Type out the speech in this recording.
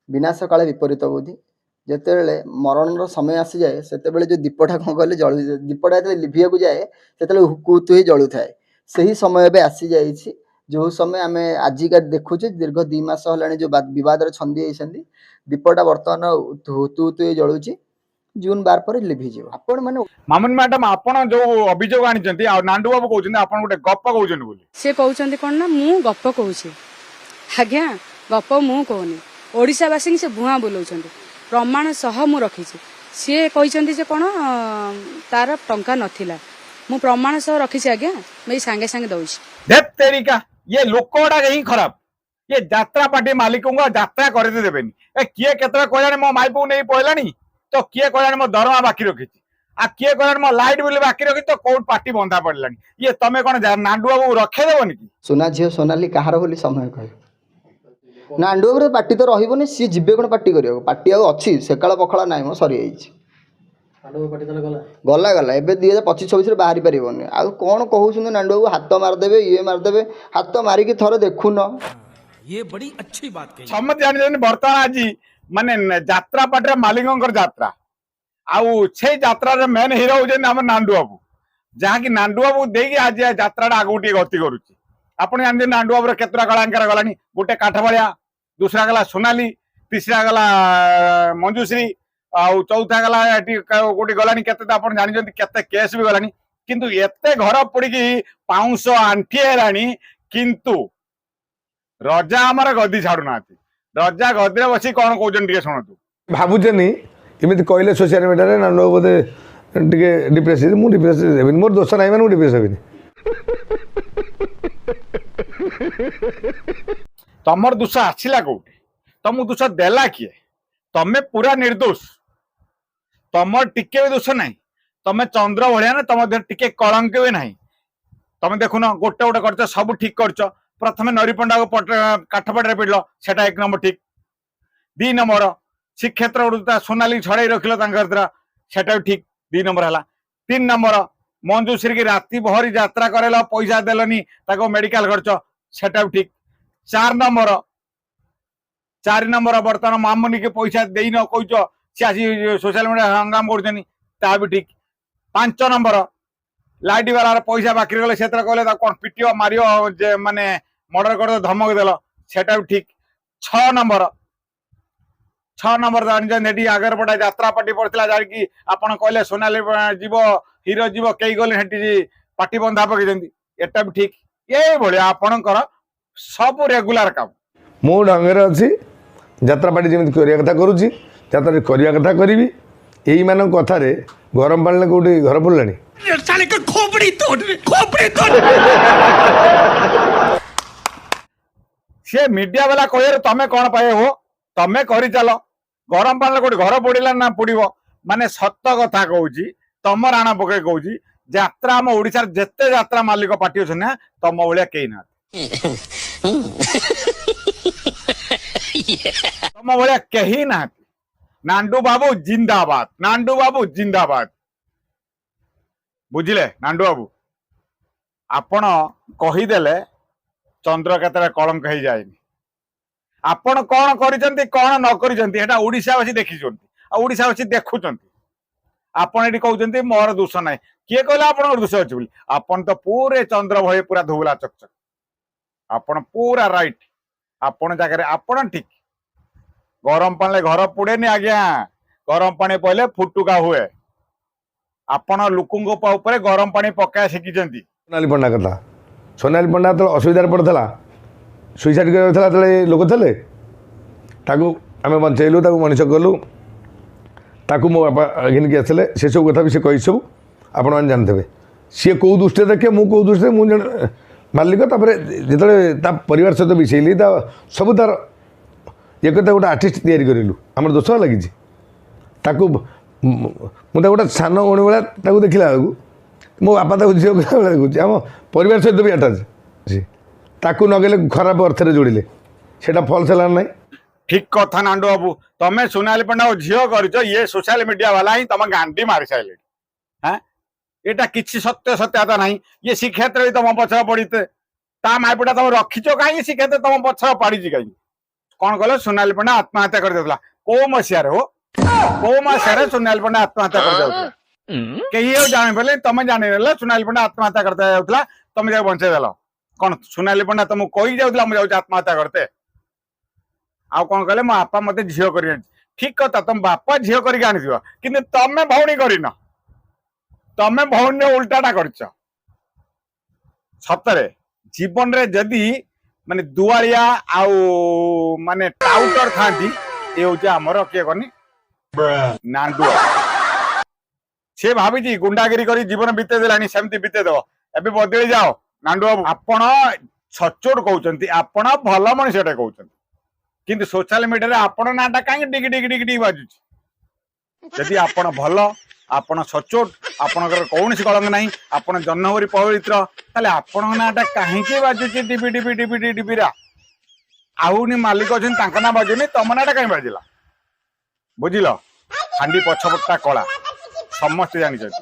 विनाश काले विपरीत बुद्धि जितेबाला मरण समय आसी जाए से जो दीपटा कौन कहले जल दीपटा जो लिभिया को जाए से हुकूतु ही जलु थाए से ही समय एवं आसी जाइए जो समय आम आजिका देखुचे दीर्घ 2 मास है जो बद छंदी होती दीपटा बर्तमान हुतु हुतु जलुची जून 12 पर लिभिज आपण माने मामुन मैडम आपण जो अभियोग आनी नांडू बाबू कहते आप गोटे गप कहते सी कहते कौन ना मु गप कहूँ आज्ञा गप मु कहनी ओडावासी से भुआ बुलाऊँ प्रमाण सह मु रखी सी कहते कौन तार टंका नथिला मु प्रमाण सह रखी आज्ञा मैं सांगे सांगे दौची तेरिका ये लोकटा ही खराब ये यात्रा पार्टी मालिक यात्रा करते देवेनि किए केतरा कहलानी मो माइपू नहीं पहलानी तो किए कहलानी मो दरमा बाकी रखी आ किए कहलानी मो लाइट बिल बाकी रखी तो कोर्ट पार्टी बंधा पड़लानी ये तमे कौन नांडू बाबू रखे देवनि कि सुना झील सोनाली कहार बोली समय कह नांडू बाबू पार्टी तो रही सी जीवे कौन पार्टी कर पार्टी अच्छी सेकाल पखाला ना मो सरी गला गला एबे 2025-26 बाहरी पारिबनी आ कौन कहउछन नांडू बाबू हाथ मारदेबे ये मारदेबे हाथ मारिकी थोड़े देखुन ये बड़ी अच्छी बात कही समझ जानी बर्तमान आज माने यात्रा पार्टी मालिक यात्रा आउ से यात्रा मेन हिरो होउछन हमर नांडू बाबू जहाँकि नांडू बाबू देकी आज यात्रा आगु टी गति करुच्ची आपण जानते नांडू बाबू केतरा कलाकार गलानी गोटे काठबड़िया दूसरा गला सोनाली तीसरा गला मंजूश्री आउ चौथा गला गोटे गलानी केते आपण जानिछन्ति केते केस भी गलानी किंतु एते घर पड़िकी 500 आंठी हेलानी किंतु रजा आमर गदी छाड़ू ना रजा गदी बसी कौन कहते टे शुणु भावुनी इमित कहले सोशल मीडिया नांडू बोधे टे डिप्रेस मुझे डिप्रेस देवी मोर दोष ना मुझे डिप्रेस हेनी तमर दोष आसला कौटे तुम दोष देला किए तमे पूरा निर्दोष तमर टिके भी दोष ना तमे चंद्र भाया ना तुम टिके कलंक भी ना तुम देखुन गोटे गोटे कर सब ठीक कर प्रथम नरीपंडा को काठपटे पिड़ल से 1 नंबर ठीक 2 नंबर श्रीक्षेत्र सोनाली छड़ाई रखिल सेटा ठीक 2 नंबर है 3 नंबर मंजूश्री की राति बहरी यात्रा करेल पैसा देलनी मेडिकल खर्च सेटा ठीक 4 नंबर बर्तमान मामुनी के पैसा देन कह सी सोशल मीडिया हंगाम कर भी ठीक 5 नंबर लाइट वाला पैसा बाकी गले से कहले कौन पिटियो मारियो माने मर्डर कर धमक देल सेटा भी ठीक 6 नंबर जानी आगर पटा यात्रा पार्टी पड़ता जाकि आपड़ कहले सोनाली जीव हीरो जीव कई गले पार्टी बंधा पकड़ एटा भी ठीक ये भाया आपणकर सब रेगुलर काम मु ढंगे अच्छी यात्रा पार्टी जमी करने कथा करुच्ची यात्रा करने कथा करी यही मान कथार गरम पानी कौटी घर पड़लानी सी मीडिया वाला कह तमें कौन पाए हो तमें कर चल गरम पानी कौटी घर पड़ा ना पड़ो माने सत कथा कहूँ तम राण पकड़ कहूँ यात्रा आम ओडिशा जिते यात्रा मालिक पार्टी अच्छे ना तम भाया कई ना तम भाया कहीं ना नांडू बाबू जिंदाबाद नांडू बाबू जिंदाबाद बुझिले नांडू बाबू आपण कहीदेले चंद्र केतरा कलंक हो जाएनि आपण कौन करिसेंती कौन न करिसेंती एटा ओडिशावासी देखिछंती ओडिशावासी देखुचंती आपण एटी कहउचंती मोर दोष ना किए कहले आपण दोष अछि बोली आपण तो पूरे चंद्र भय पूरा धुबला चकचक आपण पूरा राइट आपण जाकर आपण ठीक गरम पानी घर पुड़ेनी आज्ञा गरम पानी पहले फुटुका हुए आपण लोकों ऊपर गरम पानी पकाया शिखिंट सोनाली पंडा कथा सोनाली पंडा तो असुविधा पड़ता सुइसाइड कर लोक थे आम बचेलु मनीष कलु ताकू मो बापा घिनिकी आसले से सब कथा भी से कही सब आपण मैंने जानते सी कौ दृष्टि देखे मुझे कौ दृष्टि मुझे मालिक जो परिवार सहित मिसेली सब तार ये कहते गोटे आर्टिस्ट तैयारी करूँ आम दोष लगी मुझे गोटे सान भणी भाया देखला बेलू मो बापा झील कहला देखुची आम परिवार सहित भी आटाच ताकू नगेले खराब अर्थ जोड़िले सेटा फल्स है ना ठीक कथा नांडू बाबू तमें सोनाली पंडा झील कर ये सोशल मीडिया वाला ही तुम गांधी मारी सारे हाँ यहाँ किसी सत्य सत्यता ना ये श्रीक्षेत्र भी तुम पछर पड़ते ता माइपटा तुम रखीच कहीं श्रीक्षेत्र तुम पछर पड़ी कहीं କଣ କଲ ସୋନାଲି ପଣ୍ଡା ଆତ୍ମହତ୍ୟା କରିଦେଉଥିଲା କୋଉ ମସିହାରେ ହୋ କୋଉ ମାସରେ ସୋନାଲି ପଣ୍ଡା ଆତ୍ମହତ୍ୟା କରିଯାଉଥିଲା କେହି ଆଉ ଜାଣିପାରିଲେ ତମେ ଜାଣିଦେଲ ସୋନାଲି ପଣ୍ଡା ଆତ୍ମହତ୍ୟା କରିତେ ଯାଉଥିଲା ତମେ ଯାକୁ ବଞ୍ଚେଇ ଦେଲ କଣ ସୋନାଲି ପଣ୍ଡା ତମକୁ କହି ଯାଉଥିଲା ମୁଁ ଯାଉଛି ଆତ୍ମହତ୍ୟା କରିତେ ଆଉ କଣ କହିଲେ ମୋ ବାପା ମତେ ଝିଅ କରି ଆଣିଛି ଠିକ କଥା ତମ ବାପା ଝିଅ କରିକି ଆଣିଥିବ କିନ୍ତୁ ତମେ ଭଉଣୀ କରିନ ତମେ ଭଉଣୀର ଉଲ୍ଟାଟା କରିଛ ସତରେ ଜୀବନରେ ଯଦି ମାନେ ଦୁଆଳିଆ ଆଉ ମାନେ ଟାଉଟର ଥାନ୍ତି ଏ ହଉଛି ଆମର କିଏ କନି ନାଣ୍ଡୁଆ ସେ ଭାବିଛି ଗୁଣ୍ଡାଗିରି କରି ଜୀବନ ବିତେଇ ଦେଲାଣି ସେମିତି ବିତେଇ ଦବ ଏବେ ବଦଳି ଯାଅ ନାଣ୍ଡୁଆ ଆପଣ ସଚୋଟ କହୁଛନ୍ତି ଆପଣ ଭଲ ମଣିଷଟେ କହୁଛନ୍ତି କିନ୍ତୁ ସୋସିଆଲ ମିଡିଆରେ ଆପଣ ନାଁଟା କାହିଁକି ଟିକି ଟିକି ଟିକି ଟିକି ବାଜୁଛି ଯଦି ଆପଣ ଭଲ ଆପଣ ସଚୋଟ ଆପଣଙ୍କର କୌଣସି କଳଙ୍କ ନାହିଁ ଆପଣ ଜହ୍ନହରି ପବିତ୍ର ତାହେଲେ ଆପଣଙ୍କ ନାଁଟା କାହିଁକି ବାଜୁଛି ଟିପି ଟିପି ଟିପି ଟିପିରା ଆହୁରି ମାଲିକ ଅଛନ୍ତି ତାଙ୍କ ନାଁ ବାଜୁନି ତମ ନାଁଟା କାହିଁ ବାଜିଲା ବୁଝିଲ ହାଣ୍ଡି ପଛପଟଟା କଳା ସମସ୍ତେ ଜାଣିଛନ୍ତି